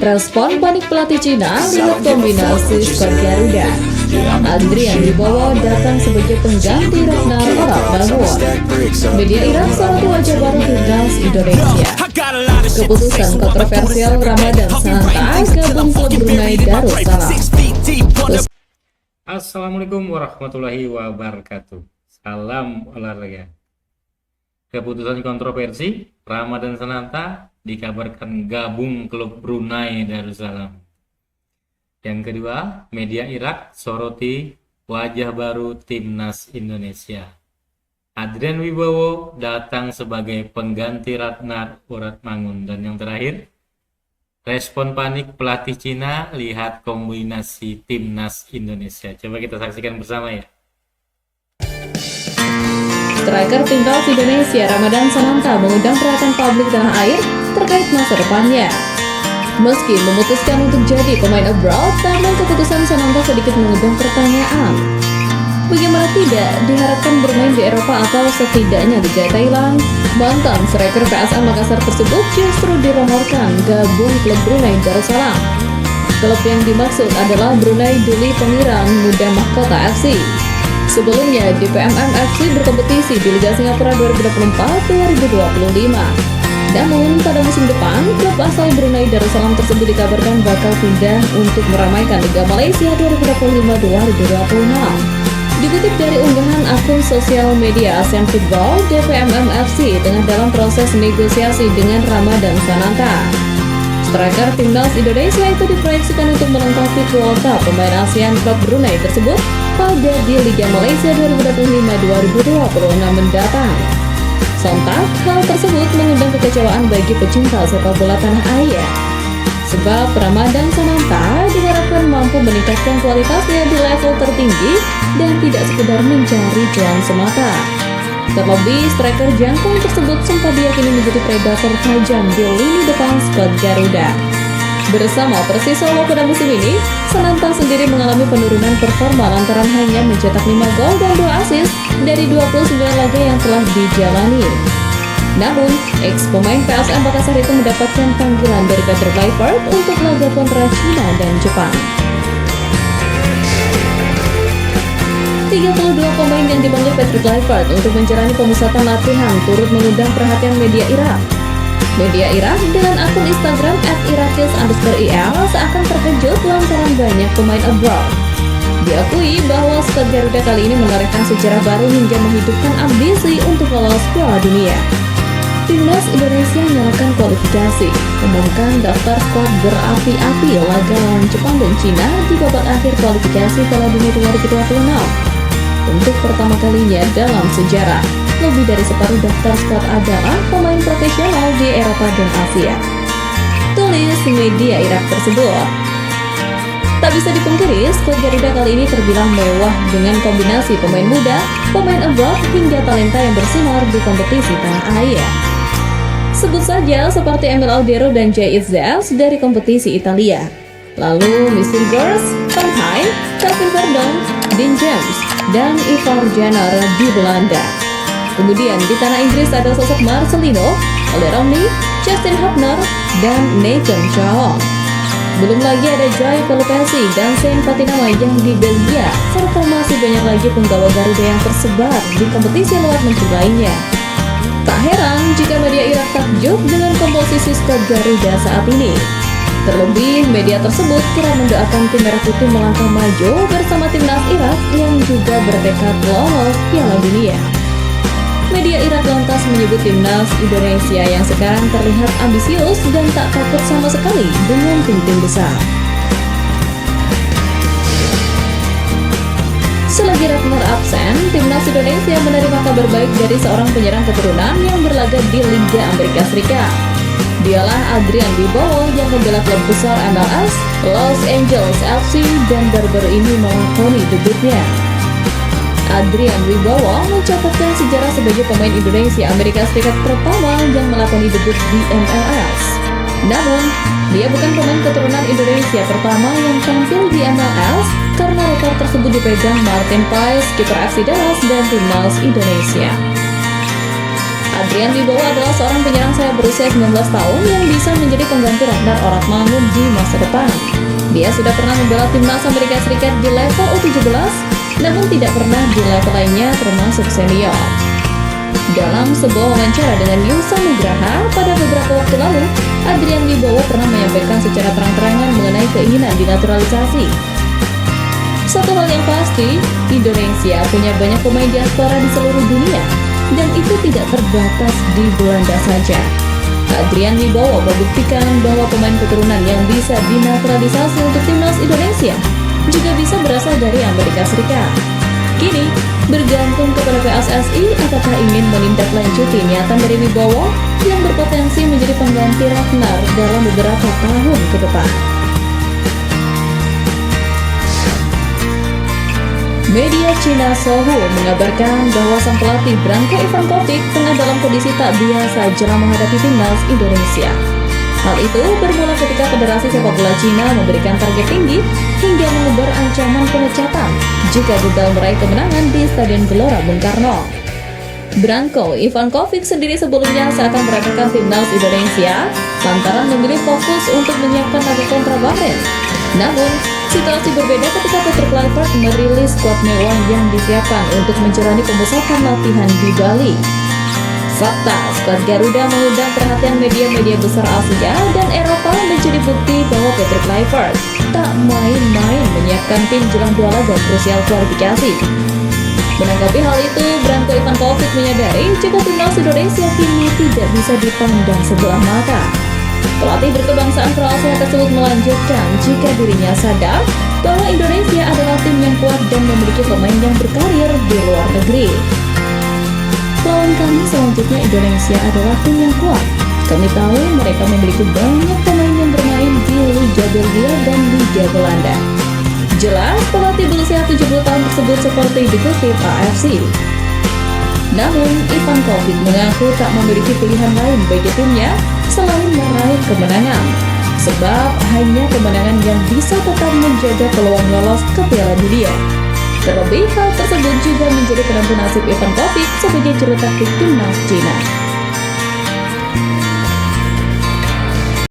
Respon panik pelatih Cina lihat kombinasi skuad Garuda. Adrian Wibowo datang sebagai pengganti Ragnar Orabbangun. Media Irak soroti wajah baru timnas Indonesia. Keputusan kontroversial Ramadan Sananta gabung klub Brunei Darussalam. Assalamualaikum warahmatullahi wabarakatuh. Salam olahraga. Keputusan kontroversi Ramadan Sananta dikabarkan gabung klub Brunei Darussalam. Yang kedua, media Irak soroti wajah baru timnas Indonesia. Adrian Wibowo datang sebagai pengganti Ragnar Orabbangun. Dan yang terakhir, respon panik pelatih Cina lihat kombinasi timnas Indonesia. Coba kita saksikan bersama ya. Striker timnas Indonesia Ramadan Sananta mengundang perhatian publik tanah air terkait masa depannya. Meski memutuskan untuk jadi pemain abroad, namun keputusan Sananta sedikit mengundang pertanyaan. Bagaimana tidak diharapkan bermain di Eropa atau setidaknya Liga Thailand? Mantan striker PSM Makassar tersebut justru dirumorkan gabung klub Brunei Darussalam. Klub yang dimaksud adalah Brunei Duli Pengiran Muda Mahkota FC. Sebelumnya, DPMM FC berkompetisi di Liga Singapura 2024-2025. Namun, pada musim depan, klub asal Brunei Darussalam tersebut dikabarkan bakal pindah untuk meramaikan Liga Malaysia 2025-2026. Dikutip dari unggahan akun sosial media ASEAN Football, DPMM FC tengah dalam proses negosiasi dengan Ramadan Sananta. Striker timnas Indonesia itu diproyeksikan untuk melengkapi kuota pemain ASEAN klub Brunei tersebut pada di Liga Malaysia 2025-2026 mendatang. Sontak, hal tersebut mengundang kekecewaan bagi pecinta sepak bola tanah air. Sebab Ramadan Sananta diharapkan mampu meningkatkan kualitasnya di level tertinggi dan tidak sekedar mencari cuan semata. Terlebih, striker jangkung tersebut sempat diyakini menjadi predator tajam di lini depan skuad Garuda. Bersama Persis Solo pada musim ini, Sananta sendiri mengalami penurunan performa lantaran hanya mencetak 5 gol dan 2 assist dari 29 laga yang telah dijalani. Namun, ex-pemain PSM Makassar itu mendapatkan panggilan dari Peter Clifford untuk laga kontra China dan Jepang. 32 pemain yang dipanggil Patrick Clifford untuk menjalani pemusatan latihan turut mengundang perhatian media Irak. Media Irak dengan akun Instagram @irakis_il seakan terkejut lantaran banyak pemain abroad. Diakui bahwa skuad Garuda kali ini menorehkan sejarah baru hingga menghidupkan ambisi untuk lolos Piala Dunia. Timnas Indonesia menyalakan kualifikasi, umumkan daftar skuad berapi-api laga lawan Jepang dan Cina di babak akhir kualifikasi Piala Dunia 2026. Untuk pertama kalinya dalam sejarah, lebih dari separuh daftar skuad adalah pemain profesional di Eropa dan Asia. Tulis media Irak tersebut. Tak bisa dipungkiri, skuad Garuda kali ini terbilang mewah dengan kombinasi pemain muda, pemain abroad, hingga talenta yang bersinar di kompetisi tanah air. Sebut saja seperti Emil Aldero dan Jay Itzels dari kompetisi Italia. Lalu Missy Girls, Van Hine, Calvin Verdon, Dean James, dan Ivar Jenner di Belanda. Kemudian di tanah Inggris ada sosok Marcelino, Ole Romney, Justin Hubner, dan Nathan Chalon. Belum lagi ada Joy Pelupesi dan Saint Patinama yang di Belgia, serta masih banyak lagi penggawa Garuda yang tersebar di kompetisi luar negeri lainnya. Tak heran jika media Irak takjub dengan komposisi skuad Garuda saat ini. Terlebih, media tersebut kerap mendoakan tim Merah Putih melangkah maju bersama timnas Irak yang juga bertekad lolos Piala Dunia. Media Irak lantas menyebut timnas Indonesia yang sekarang terlihat ambisius dan tak takut sama sekali dengan tim-tim besar. Selagi Ragnar absen, timnas Indonesia menerima kabar baik dari seorang penyerang keturunan yang berlaga di Liga Amerika Serikat. Dialah Adrian Wibowo yang membela klub besar MLS, Los Angeles FC, dan baru-baru ini melakoni debutnya. Adrian Wibowo mencatatkan sejarah sebagai pemain Indonesia Amerika Serikat pertama yang melakoni debut di MLS. Namun, dia bukan pemain keturunan Indonesia pertama yang tampil di MLS karena rekor tersebut dipegang Martin Paes, kiper FC Dallas dan timnas Indonesia. Adrian Wibowo adalah seorang penyerang sayap berusia 19 tahun yang bisa menjadi pengganti Ragnar Oratmangun di masa depan. Dia sudah pernah membela timnas Amerika Serikat di level U17, namun tidak pernah di level lainnya termasuk senior. Dalam sebuah wawancara dengan Yusa Nugraha pada beberapa waktu lalu, Adrian Wibowo pernah menyampaikan secara terang-terangan mengenai keinginan dinaturalisasi. Satu hal yang pasti, Indonesia punya banyak pemain diaspora di seluruh dunia, dan itu tidak terbatas di Belanda saja. Adrian Wibowo membuktikan bahwa pemain keturunan yang bisa dinaturalisasi untuk timnas Indonesia juga bisa berasal dari Amerika Serikat. Kini, bergantung kepada PSSI apakah ingin menindaklanjuti niatan dari Wibowo yang berpotensi menjadi pengganti Ragnar dalam beberapa tahun ke depan. Media Cina Sohu mengabarkan bahwa sang pelatih Branko Ivankovic tengah dalam kondisi tak biasa jelang menghadapi timnas Indonesia. Hal itu bermula ketika Federasi Sepak Bola Cina memberikan target tinggi hingga mengebar ancaman pemecatan jika gagal meraih kemenangan di Stadion Gelora Bung Karno. Branko Ivankovic sendiri sebelumnya seakan meremehkan timnas Indonesia lantaran memilih fokus untuk menyiapkan laga kontra Bahrain. Namun, situasi berbeda ketika Patrick Kluivert merilis skuad mewah yang disiapkan untuk menjalani pemusatan latihan di Bali. Fakta, skuad Garuda mengundang perhatian media-media besar Asia dan Eropa menjadi bukti bahwa Patrick Kluivert tak main-main menyiapkan tim jelang dua laga krusial kualifikasi. Menanggapi hal itu, Branko Ivankovic menyadari jika timnas Indonesia kini tidak bisa dipandang sebelah mata. Pelatih berkebangsaan Kroasia tersebut melanjutkan jika dirinya sadar bahwa Indonesia adalah tim yang kuat dan memiliki pemain yang berkarir di luar negeri. Lawan kami selanjutnya Indonesia adalah tim yang kuat. Kami tahu mereka memiliki banyak pemain yang bermain di Liga Belgia dan Liga Belanda. Jelas pelatih berusia 70 tahun tersebut seperti dikutip AFC. Namun, Ivankovic mengaku tak memiliki pilihan lain bagi timnya selain meraih kemenangan. Sebab hanya kemenangan yang bisa tetap menjaga peluang lolos ke Piala Dunia. Terlebih, hal tersebut juga menjadi penentu nasib Ivankovic sebagai juru taktik timnas Cina.